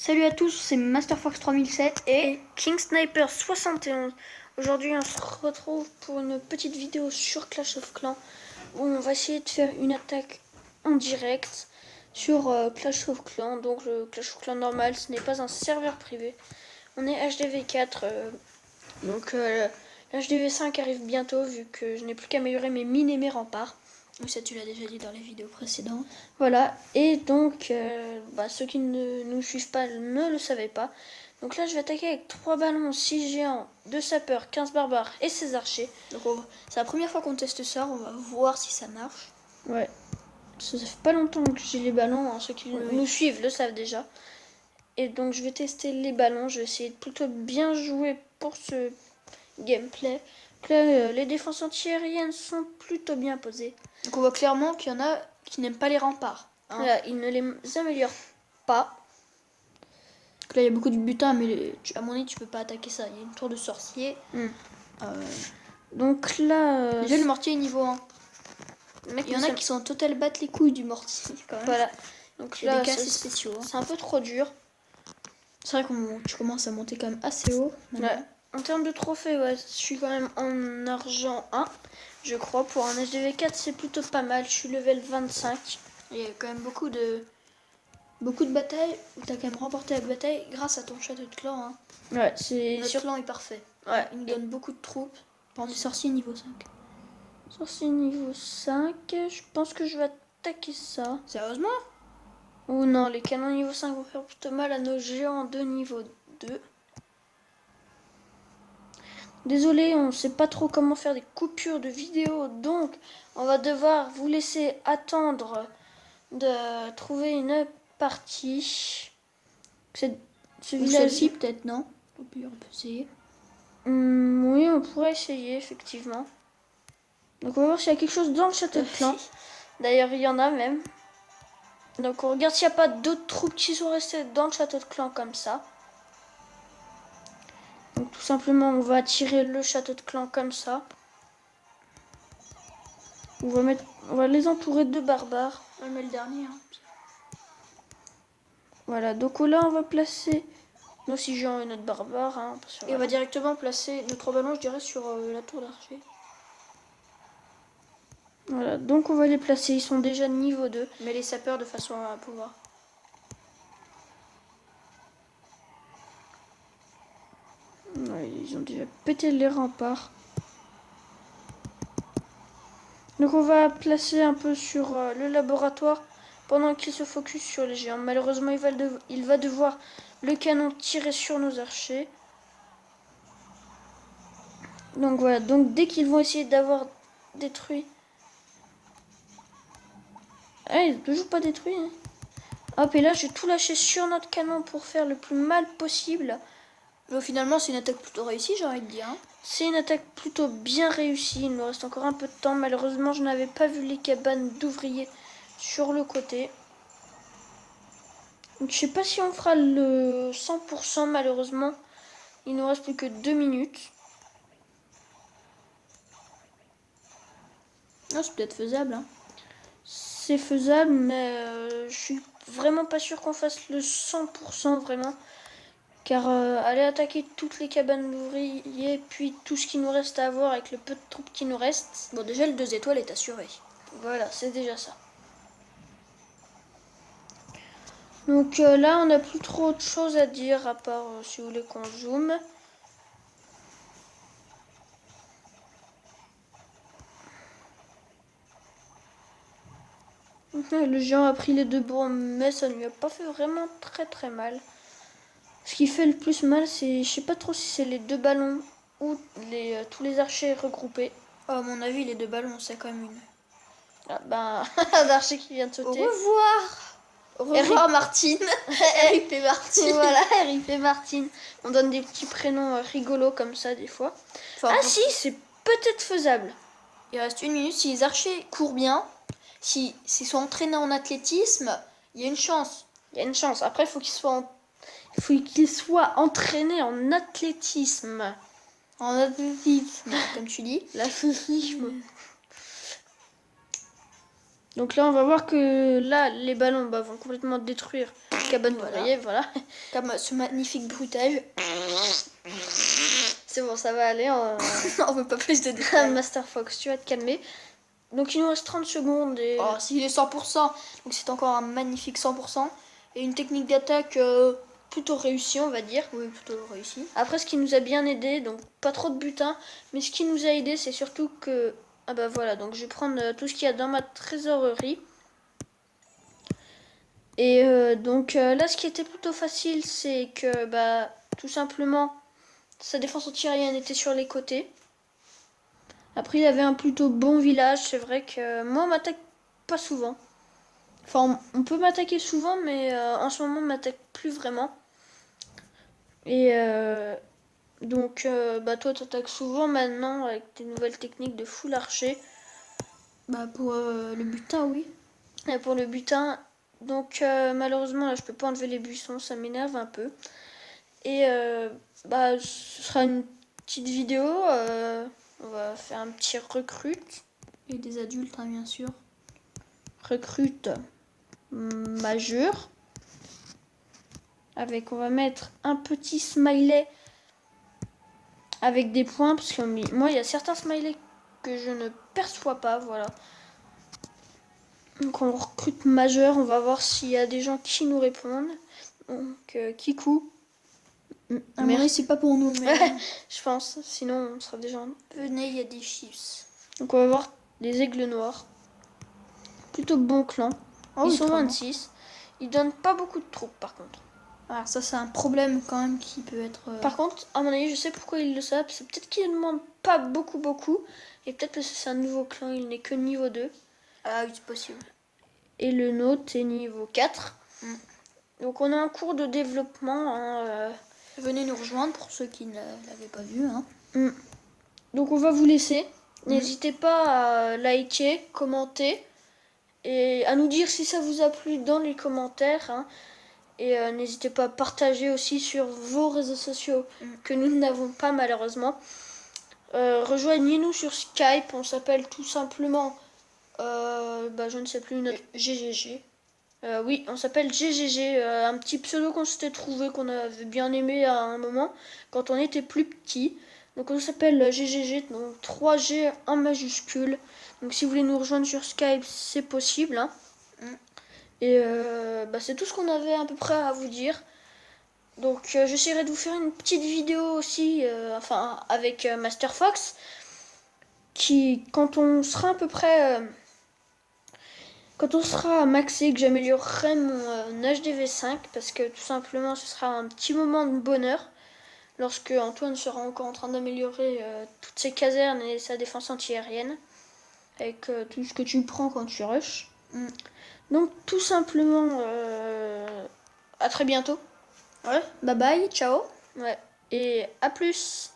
Salut à tous, c'est MasterFox 3007 et King Sniper 71. Aujourd'hui on se retrouve pour une petite vidéo sur Clash of Clans où on va essayer de faire une attaque en direct sur Clash of Clans. Donc le Clash of Clans normal, ce n'est pas un serveur privé. On est HDV4, donc l'HDV5 arrive bientôt vu que je n'ai plus qu'à améliorer mes mines et mes remparts. Oui, ça tu l'as déjà dit dans les vidéos précédentes. Voilà, et donc ceux qui ne nous suivent pas ne le savaient pas. Donc là je vais attaquer avec 3 ballons, 6 géants, 2 sapeurs, 15 barbares et 16 archers. Donc c'est la première fois qu'on teste ça, on va voir si ça marche. Ouais, ça fait pas longtemps que j'ai les ballons, hein. Ceux qui nous suivent le savent déjà. Et donc je vais tester les ballons, je vais essayer de plutôt bien jouer pour ce gameplay. Donc là, les défenses antiaériennes sont plutôt bien posées. Donc on voit clairement qu'il y en a qui n'aiment pas les remparts. Hein. Là, ils ne les améliorent pas. Donc là il y a beaucoup de butins, mais à mon avis tu peux pas attaquer ça. Il y a une tour de sorcier. Donc là... déjà le mortier est niveau 1. Il y en a qui sont total battent les couilles du mortier quand même. Voilà. Donc là, c'est spéciaux. C'est un peu trop dur. C'est vrai que tu commences à monter quand même assez haut. Ouais. En termes de trophées, ouais, je suis quand même en argent 1, je crois. Pour un HDV4, c'est plutôt pas mal. Je suis level 25. Il y a quand même beaucoup de batailles où tu as quand même remporté la bataille grâce à ton château de clan. Hein. Ouais, c'est... Notre clan est parfait. Ouais. Il nous donne beaucoup de troupes. Par des sorciers niveau 5. Sorcier niveau 5, je pense que je vais attaquer ça. Sérieusement? Ou non, les canons niveau 5 vont faire plutôt mal à nos géants de niveau 2. Désolé, on ne sait pas trop comment faire des coupures de vidéo, donc on va devoir vous laisser attendre de trouver une partie. Ce village-ci peut-être, non? On peut essayer. Oui, on pourrait essayer, effectivement. Donc on va voir s'il y a quelque chose dans le château de clan. D'ailleurs, il y en a même. Donc on regarde s'il n'y a pas d'autres troupes qui sont restées dans le château de clan comme ça. Donc tout simplement, on va attirer le château de clan comme ça. On va les entourer de barbares. On met le dernier. Hein. Voilà, donc là on va placer nos 6 géants et notre barbare. Hein, et on va directement placer nos 3 ballons, je dirais, sur la tour d'archer. Voilà, donc on va les placer, ils sont déjà niveau 2. Mais les sapeurs de façon à pouvoir. Ouais, ils ont déjà pété les remparts. Donc on va placer un peu sur le laboratoire pendant qu'il se focus sur les géants. Malheureusement, il va devoir le canon tirer sur nos archers. Donc voilà, donc dès qu'ils vont essayer d'avoir détruit... Ah, ils n'ont toujours pas détruit. Hein. Hop, et là, j'ai tout lâché sur notre canon pour faire le plus mal possible. Mais finalement, c'est une attaque plutôt réussie, j'ai envie de dire. Hein. C'est une attaque plutôt bien réussie. Il nous reste encore un peu de temps. Malheureusement, je n'avais pas vu les cabanes d'ouvriers sur le côté. Donc, je sais pas si on fera le 100%, malheureusement. Il nous reste plus que 2 minutes. Non, c'est peut-être faisable. Hein. C'est faisable, mais je suis vraiment pas sûr qu'on fasse le 100% vraiment. Car aller attaquer toutes les cabanes d'ouvriers, puis tout ce qu'il nous reste à avoir avec le peu de troupes qui nous reste. Bon, déjà, le 2 étoiles est assuré. Voilà, c'est déjà ça. Donc là, on n'a plus trop de choses à dire, à part si vous voulez qu'on zoome. Le géant a pris les 2 bourgs, mais ça ne lui a pas fait vraiment très mal. Ce qui fait le plus mal, c'est, je sais pas trop si c'est les 2 ballons ou tous les archers regroupés. Oh, à mon avis, les 2 ballons, c'est quand même une. Ah ben, un archer qui vient de sauter. Au revoir. Au revoir Martine. RIP Martine. Voilà, RIP Martine. On donne des petits prénoms rigolos comme ça des fois. Enfin, si, c'est peut-être faisable. Il reste 1 minute. Si les archers courent bien, s'ils sont entraînés en athlétisme, il y a une chance. Il y a une chance. Après, il faut qu'ils soient entraînés en athlétisme. En athlétisme, comme tu dis. L'athlétisme. Donc là, on va voir que là, les ballons vont complètement détruire cabane Voilà. d'ouvriers, voilà. Comme ce magnifique bruitage. C'est bon, ça va aller. On veut pas plus de détails. Master Fox, tu vas te calmer. Donc il nous reste 30 secondes et... Oh, s'il est 100%, donc c'est encore un magnifique 100%. Et une technique d'attaque plutôt réussie, on va dire. Oui, plutôt réussie. Après, ce qui nous a bien aidé, donc pas trop de butin, mais ce qui nous a aidé, c'est surtout que... Ah bah voilà, donc je vais prendre tout ce qu'il y a dans ma trésorerie. Et donc là, ce qui était plutôt facile, c'est que bah tout simplement, sa défense antiaérienne était sur les côtés. Après, il avait un plutôt bon village. C'est vrai que moi, on m'attaque pas souvent. Enfin, on peut m'attaquer souvent, mais en ce moment, on m'attaque plus vraiment. Et donc, bah toi, t'attaques souvent maintenant avec tes nouvelles techniques de full archer. Bah pour le butin, oui. Et pour le butin, donc malheureusement, là, je peux pas enlever les buissons, ça m'énerve un peu. Et bah, ce sera une petite vidéo. On va faire un petit recrute. Et des adultes, hein, bien sûr. Recrute majeur. Avec, on va mettre un petit smiley avec des points. Parce que moi, il y a certains smileys que je ne perçois pas. Voilà. Donc, on recrute majeur. On va voir s'il y a des gens qui nous répondent. Donc, Kikou. À mon avis, c'est pas pour nous, mais Je pense. Sinon, on sera déjà... venez, il y a des chips. Donc, on va voir les aigles noirs. Plutôt bon clan. Oh, Ils oui, sont très bon. 26. Ils donnent pas beaucoup de troupes, par contre. Ah, ça, c'est un problème quand même qui peut être... Par contre, à mon avis, je sais pourquoi ils le savent. C'est peut-être qu'ils ne demandent pas beaucoup. Et peut-être parce que c'est un nouveau clan, il n'est que niveau 2. Ah oui, c'est possible. Et le nôtre est niveau 4. Mm. Donc on est en cours de développement. Hein, Venez nous rejoindre pour ceux qui ne l'avaient pas vu. Hein. Donc on va vous laisser. N'hésitez pas à liker, commenter. Et à nous dire si ça vous a plu dans les commentaires. Hein. Et n'hésitez pas à partager aussi sur vos réseaux sociaux que nous n'avons pas malheureusement. Rejoignez-nous sur Skype, on s'appelle tout simplement, je ne sais plus, notre GGG. oui, on s'appelle GGG, un petit pseudo qu'on s'était trouvé, qu'on avait bien aimé à un moment, quand on était plus petit. Donc on s'appelle GGG, donc 3G en majuscule. Donc si vous voulez nous rejoindre sur Skype, c'est possible. Hein. Et c'est tout ce qu'on avait à peu près à vous dire. Donc j'essaierai de vous faire une petite vidéo aussi, avec Master Fox, qui quand on sera à peu près, quand on sera maxé, que j'améliorerai mon HDV5, parce que tout simplement ce sera un petit moment de bonheur, lorsque Antoine sera encore en train d'améliorer toutes ses casernes et sa défense antiaérienne, avec tout ce que tu prends quand tu rushes. Donc tout simplement, à très bientôt. Ouais, bye bye, ciao. Ouais. Et à plus.